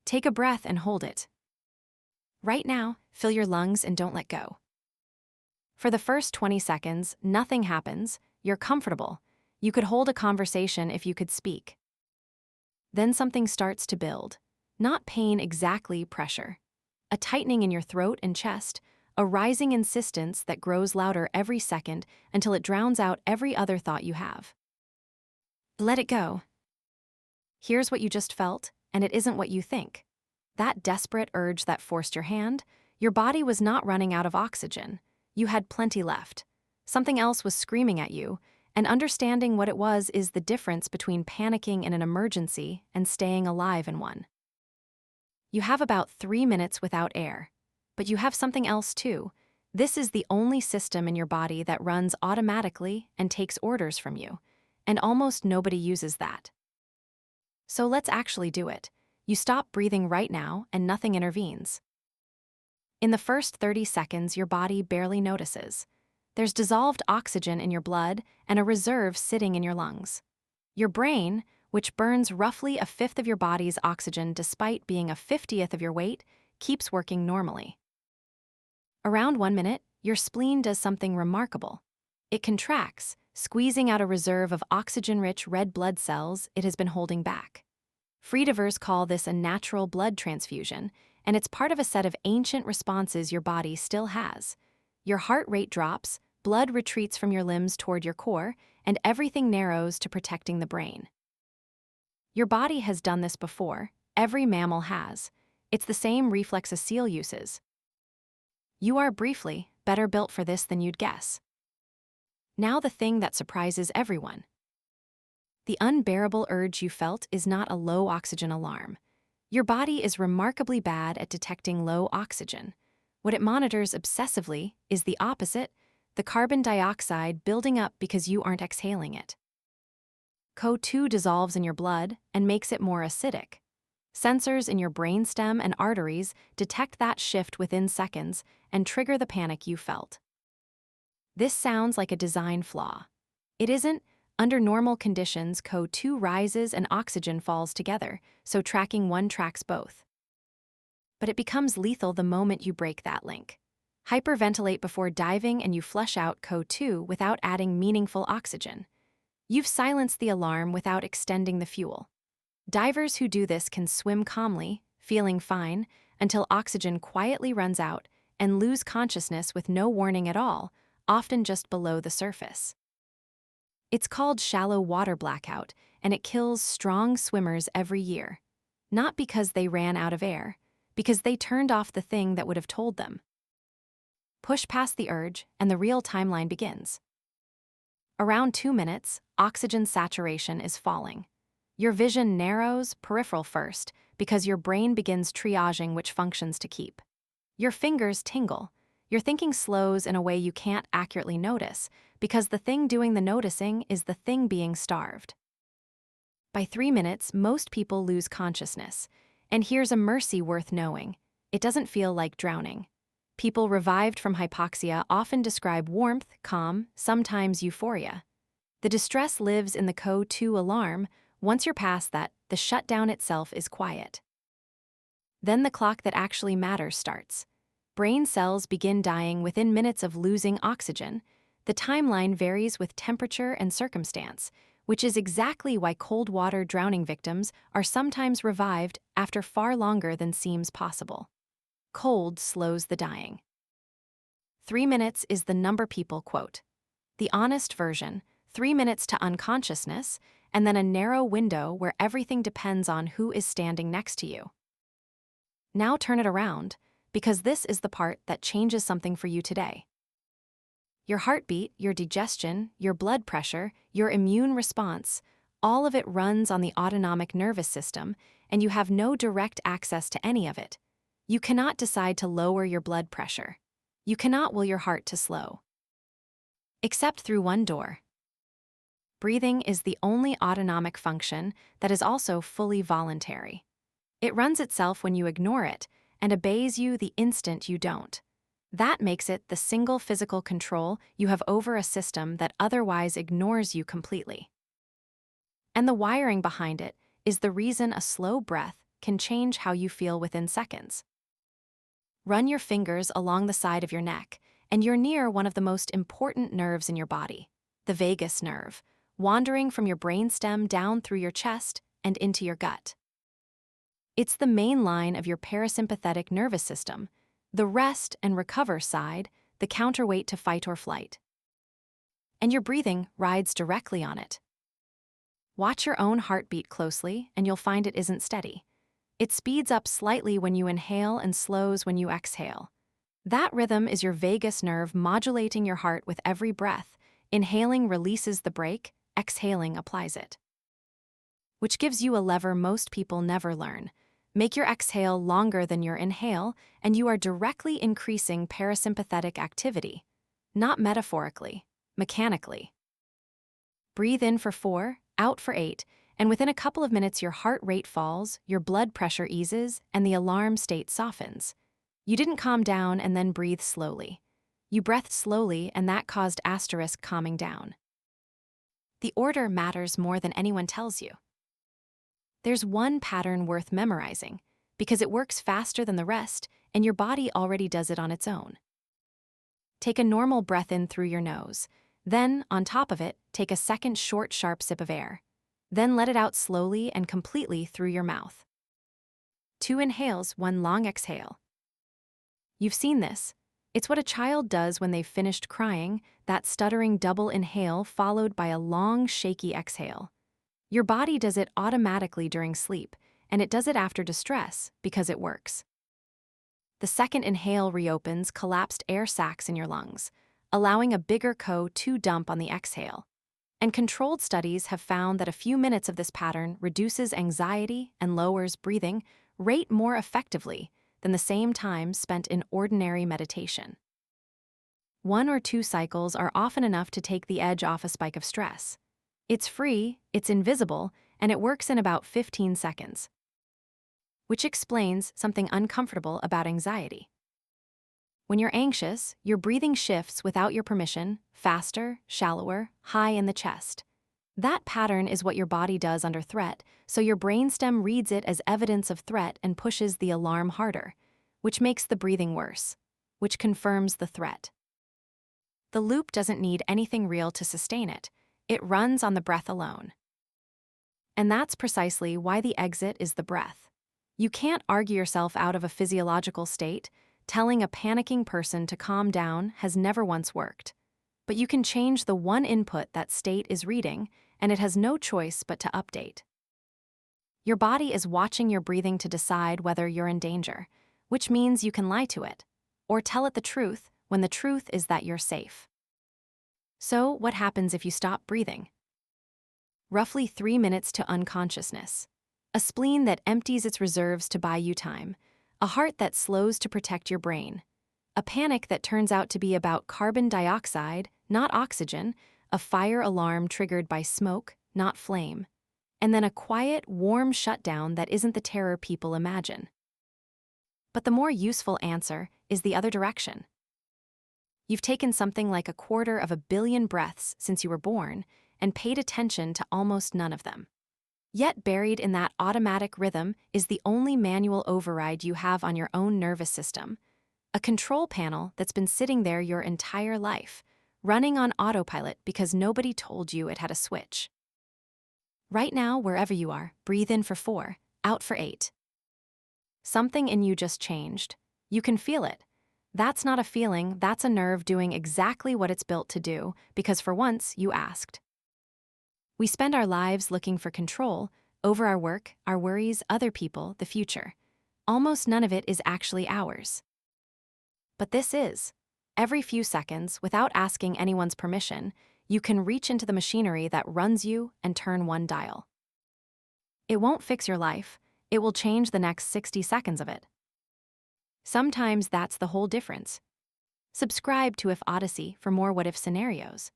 Take a breath and hold it. Right now, fill your lungs and don't let go. For the first 20 seconds, nothing happens. You're comfortable. You could hold a conversation if you could speak. Then something starts to build. Not pain exactly, pressure. A tightening in your throat and chest, a rising insistence that grows louder every second until it drowns out every other thought you have. Let it go. Here's what you just felt, and it isn't what you think. That desperate urge that forced your hand, your body was not running out of oxygen. You had plenty left. Something else was screaming at you, and understanding what it was is the difference between panicking in an emergency and staying alive in one. You have about 3 minutes without air. But you have something else too. This is the only system in your body that runs automatically and takes orders from you, and almost nobody uses that. So let's actually do it. You stop breathing right now and nothing intervenes. In the first 30 seconds, your body barely notices. There's dissolved oxygen in your blood and a reserve sitting in your lungs. Your brain, which burns roughly a fifth of your body's oxygen despite being a 50th of your weight, keeps working normally. Around 1 minute, your spleen does something remarkable. It contracts, squeezing out a reserve of oxygen-rich red blood cells it has been holding back. Freedivers call this a natural blood transfusion, and it's part of a set of ancient responses your body still has. Your heart rate drops, blood retreats from your limbs toward your core, and everything narrows to protecting the brain. Your body has done this before. Every mammal has. It's the same reflex a seal uses. You are briefly better built for this than you'd guess. Now the thing that surprises everyone. The unbearable urge you felt is not a low oxygen alarm. Your body is remarkably bad at detecting low oxygen. What it monitors obsessively is the opposite, the carbon dioxide building up because you aren't exhaling it. CO2 dissolves in your blood and makes it more acidic. Sensors in your brainstem and arteries detect that shift within seconds and trigger the panic you felt. This sounds like a design flaw. It isn't. Under normal conditions, CO2 rises and oxygen falls together, so tracking one tracks both. But it becomes lethal the moment you break that link. Hyperventilate before diving and you flush out CO2 without adding meaningful oxygen. You've silenced the alarm without extending the fuel. Divers who do this can swim calmly, feeling fine, until oxygen quietly runs out and lose consciousness with no warning at all, often just below the surface. It's called shallow water blackout, and it kills strong swimmers every year. Not because they ran out of air, because they turned off the thing that would have told them. Push past the urge, and the real timeline begins. Around 2 minutes, oxygen saturation is falling. Your vision narrows, peripheral first, because your brain begins triaging which functions to keep. Your fingers tingle. Your thinking slows in a way you can't accurately notice, because the thing doing the noticing is the thing being starved. By 3 minutes, most people lose consciousness. And here's a mercy worth knowing. It doesn't feel like drowning. People revived from hypoxia often describe warmth, calm, sometimes euphoria. The distress lives in the CO2 alarm. Once you're past that, the shutdown itself is quiet. Then the clock that actually matters starts. Brain cells begin dying within minutes of losing oxygen. The timeline varies with temperature and circumstance, which is exactly why cold water drowning victims are sometimes revived after far longer than seems possible. Cold slows the dying. 3 minutes is the number people quote. The honest version, 3 minutes to unconsciousness, and then a narrow window where everything depends on who is standing next to you. Now turn it around, because this is the part that changes something for you today. Your heartbeat, your digestion, your blood pressure, your immune response, all of it runs on the autonomic nervous system, and you have no direct access to any of it. You cannot decide to lower your blood pressure. You cannot will your heart to slow. Except through one door. Breathing is the only autonomic function that is also fully voluntary. It runs itself when you ignore it and obeys you the instant you don't. That makes it the single physical control you have over a system that otherwise ignores you completely. And the wiring behind it is the reason a slow breath, can change how you feel within seconds. Run your fingers along the side of your neck, and you're near one of the most important nerves in your body, the vagus nerve, wandering from your brainstem down through your chest and into your gut. It's the main line of your parasympathetic nervous system, the rest and recover side, the counterweight to fight or flight. And your breathing rides directly on it. Watch your own heartbeat closely, and you'll find it isn't steady. It speeds up slightly when you inhale and slows when you exhale. That rhythm is your vagus nerve modulating your heart with every breath. Inhaling releases the brake, exhaling applies it. Which gives you a lever most people never learn. Make your exhale longer than your inhale, and you are directly increasing parasympathetic activity. Not metaphorically, mechanically. Breathe in for 4, out for 8, and within a couple of minutes your heart rate falls, your blood pressure eases, and the alarm state softens. You didn't calm down and then breathe slowly. You breathed slowly, and that caused asterisk calming down. The order matters more than anyone tells you. There's one pattern worth memorizing, because it works faster than the rest, and your body already does it on its own. Take a normal breath in through your nose. Then, on top of it, take a second short, sharp sip of air. Then let it out slowly and completely through your mouth. 2 inhales, 1 long exhale. You've seen this. It's what a child does when they've finished crying, that stuttering double inhale followed by a long, shaky exhale. Your body does it automatically during sleep, and it does it after distress because it works. The second inhale reopens collapsed air sacs in your lungs, allowing a bigger CO2 dump on the exhale. And controlled studies have found that a few minutes of this pattern reduces anxiety and lowers breathing rate more effectively than the same time spent in ordinary meditation. 1 or 2 cycles are often enough to take the edge off a spike of stress. It's free, it's invisible, and it works in about 15 seconds. Which explains something uncomfortable about anxiety. When you're anxious, your breathing shifts without your permission, faster, shallower, high in the chest. That pattern is what your body does under threat, so your brainstem reads it as evidence of threat and pushes the alarm harder, which makes the breathing worse, which confirms the threat. The loop doesn't need anything real to sustain it. It runs on the breath alone. And that's precisely why the exit is the breath. You can't argue yourself out of a physiological state. Telling a panicking person to calm down has never once worked. But you can change the one input that state is reading, and it has no choice but to update. Your body is watching your breathing to decide whether you're in danger, which means you can lie to it, or tell it the truth when the truth is that you're safe. So, what happens if you stop breathing? Roughly 3 minutes to unconsciousness. A spleen that empties its reserves to buy you time. A heart that slows to protect your brain. A panic that turns out to be about carbon dioxide, not oxygen, a fire alarm triggered by smoke, not flame. And then a quiet, warm shutdown that isn't the terror people imagine. But the more useful answer is the other direction. You've taken something like 250 million breaths since you were born and paid attention to almost none of them. Yet buried in that automatic rhythm is the only manual override you have on your own nervous system, a control panel that's been sitting there your entire life, running on autopilot because nobody told you it had a switch. Right now, wherever you are, breathe in for 4, out for 8. Something in you just changed. You can feel it. That's not a feeling, that's a nerve doing exactly what it's built to do, because for once, you asked. We spend our lives looking for control over our work, our worries, other people, the future. Almost none of it is actually ours. But this is. Every few seconds, without asking anyone's permission, you can reach into the machinery that runs you and turn one dial. It won't fix your life, it will change the next 60 seconds of it. Sometimes that's the whole difference. Subscribe to IfOdyssey for more what-if scenarios.